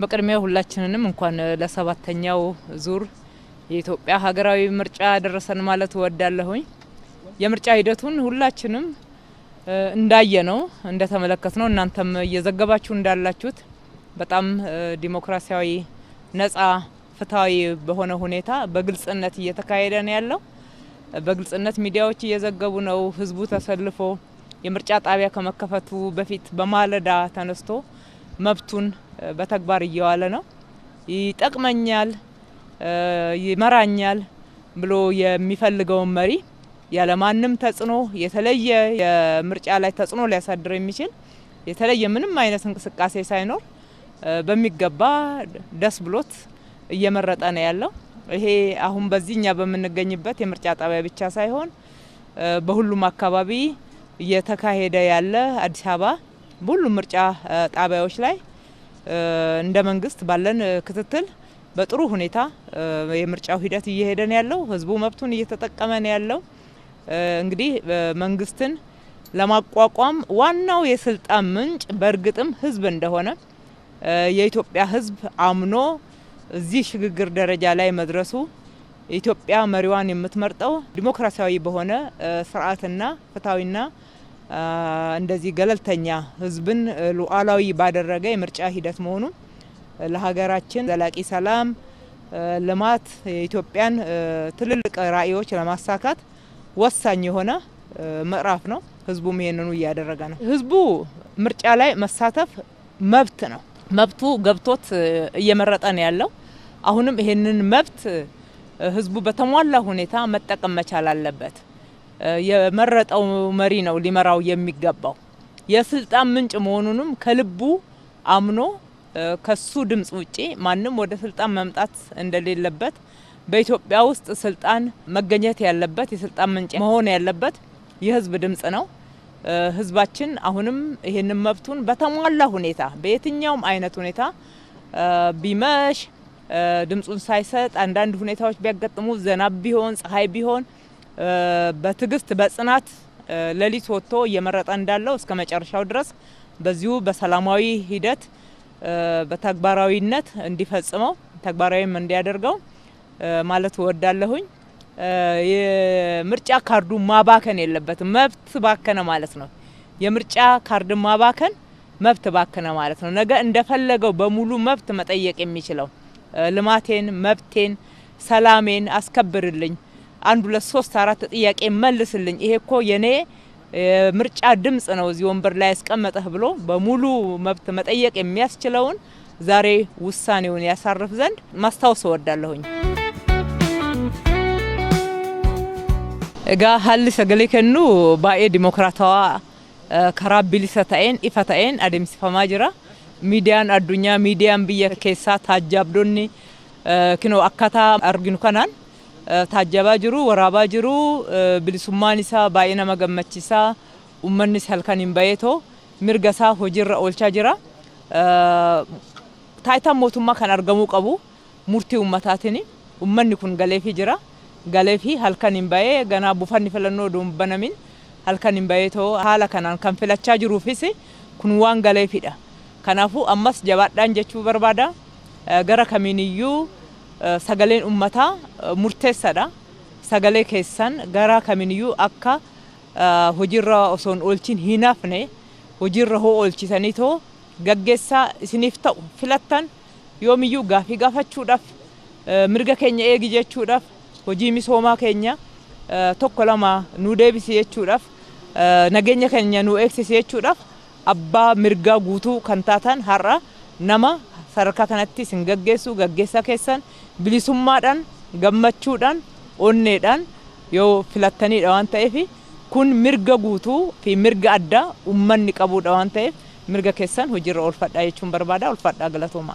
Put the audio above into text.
በቅድሚያ ሁላችንንም እንኳን ለሰባተኛው ዙር የኢትዮጵያ ሀገራዊ ምርጫ ደረሰን ማለት ወዳለሁኝ። የምርጫ ሂደቱን ሁላችንም እንዳየነው እንደተመለከትነው እናንተም እየዘገባችሁ እንዳላችሁት በጣም ዲሞክራሲያዊ ነጻ ፍትሃዊ በሆነ ሁኔታ በግልጽነት እየተካሄደ ነው ያለው። በግልጽነት ሚዲያዎች እየዘገቡ ነው። ህዝቡ ተሰልፎ የምርጫ ጣቢያ ከመከፈቱ በፊት በማለዳ ተነስቶ መብቱን በተግባር እየዋለ ነው። ይጠቅመኛል ይመራኛል ብሎ የሚፈልገውን መሪ ያለማንም ተጽዕኖ የተለየ የምርጫ ላይ ተጽዕኖ ሊያሳድር የሚችል የተለየ ምንም አይነት እንቅስቃሴ ሳይኖር በሚገባ ደስ ብሎት እየመረጠ ነው ያለው። ይሄ አሁን በዚህኛ በምንገኝበት የምርጫ ጣቢያ ብቻ ሳይሆን በሁሉም አካባቢ እየተካሄደ ያለ አዲስ አበባ በሁሉም ምርጫ ጣቢያዎች ላይ እንደ መንግስት ባለን ክትትል በጥሩ ሁኔታ የምርጫው ሂደት እየሄደ ነው ያለው። ህዝቡ መብቱን እየተጠቀመ ነው ያለው። እንግዲህ መንግስትን ለማቋቋም ዋናው የስልጣን ምንጭ በእርግጥም ህዝብ እንደሆነ የኢትዮጵያ ህዝብ አምኖ እዚህ ሽግግር ደረጃ ላይ መድረሱ ኢትዮጵያ መሪዋን የምትመርጠው ዲሞክራሲያዊ በሆነ ስርዓትና ፍትሃዊና እንደዚህ ገለልተኛ ህዝብን ሉዓላዊ ባደረገ የምርጫ ሂደት መሆኑ ለሀገራችን ዘላቂ ሰላም፣ ልማት፣ የኢትዮጵያን ትልልቅ ራዕዮች ለማሳካት ወሳኝ የሆነ ምዕራፍ ነው። ህዝቡም ይሄንኑ እያደረገ ነው። ህዝቡ ምርጫ ላይ መሳተፍ መብት ነው። መብቱ ገብቶት እየመረጠ ነው ያለው። አሁንም ይሄንን መብት ህዝቡ በተሟላ ሁኔታ መጠቀም መቻል አለበት። የመረጠው መሪ ነው ሊመራው የሚገባው። የስልጣን ምንጭ መሆኑንም ከልቡ አምኖ ከሱ ድምጽ ውጪ ማንም ወደ ስልጣን መምጣት እንደሌለበት፣ በኢትዮጵያ ውስጥ ስልጣን መገኘት ያለበት የስልጣን ምንጭ መሆን ያለበት የህዝብ ድምጽ ነው። ህዝባችን አሁንም ይሄንን መብቱን በተሟላ ሁኔታ በየትኛውም አይነት ሁኔታ ቢመሽ ድምጹን ሳይሰጥ አንዳንድ ሁኔታዎች ቢያጋጥሙ ዝናብ ቢሆን ፀሐይ ቢሆን በትግስት በጽናት ሌሊት ወጥቶ እየመረጠ እንዳለው እስከ መጨረሻው ድረስ በዚሁ በሰላማዊ ሂደት በተግባራዊነት እንዲፈጽመው ተግባራዊም እንዲያደርገው ማለት ወዳለሁኝ። የምርጫ ካርዱ ማባከን የለበትም። መብት ባከነ ማለት ነው። የምርጫ ካርድ ማባከን መብት ባከነ ማለት ነው። ነገ እንደፈለገው በሙሉ መብት መጠየቅ የሚችለው ልማቴን፣ መብቴን፣ ሰላሜን አስከብርልኝ፣ 1 2 3 4 ጥያቄ መልስልኝ፣ ይሄ እኮ የኔ ምርጫ ድምጽ ነው እዚህ ወንበር ላይ ያስቀመጠህ ብሎ በሙሉ መብት መጠየቅ የሚያስችለውን ዛሬ ውሳኔውን ያሳርፍ ዘንድ ማስታወስ እወዳለሁኝ። egaa haalli sagalee kennu baay'ee dimokiraatawaa karaa bilisa ta'een ifa ta'een adeemsifamaa jira. Miidiyaan addunyaa, miidiyaan biyya keessaa taajjabdoonni kinoo akkaataa arginu kanaan taajjabaa jiru, waraabaa jiru. Bilisummaan isaa baay'ee nama gammachiisaa. Uummannis halkan hin bayeetoo mirga isaa hojiirra oolchaa jira. Taayitaan mootummaa kan argamuu qabu murtii uummataatiin uummanni kun galeefii jira. Galeefii halkan hin bayee ganaa buufanni filannoo dubbanamin halkan hin bayeetoo haala kanaan kan filachaa jiruufis kun waan galeefidha. Kanaafuu ammas jabaadhaan jechuu barbaada. Gara kamiiniyyuu sagaleen uummataa murteessaadha. Sagalee keessan gara kamiiniyyuu akka hojiirra osoo hin oolchin hin hafne hojiirra hoo oolchisaniitoo gaggeessaa isiniif ta'u filattan yoomiyyuu gaafii gaafachuudhaaf mirga keenya eegi jechuudhaaf hojii misoomaa keenya tokko lama nu deebisi jechuudhaaf nageenya keenya nu eegsisi jechuudhaaf abbaa mirgaa guutuu kan taatan har'a nama sadarkaa kanatti isin gaggeessaa keessan bilisummaadhaan gammachuudhaan onneedhaan yoo filattaniidha waan ta'eef kun mirga guutuu fi mirga addaa uummanni qabuudha waan ta'eef mirga keessan hojiirra oolfadhaa jechuun barbaada. Oolfadhaa, galatooma.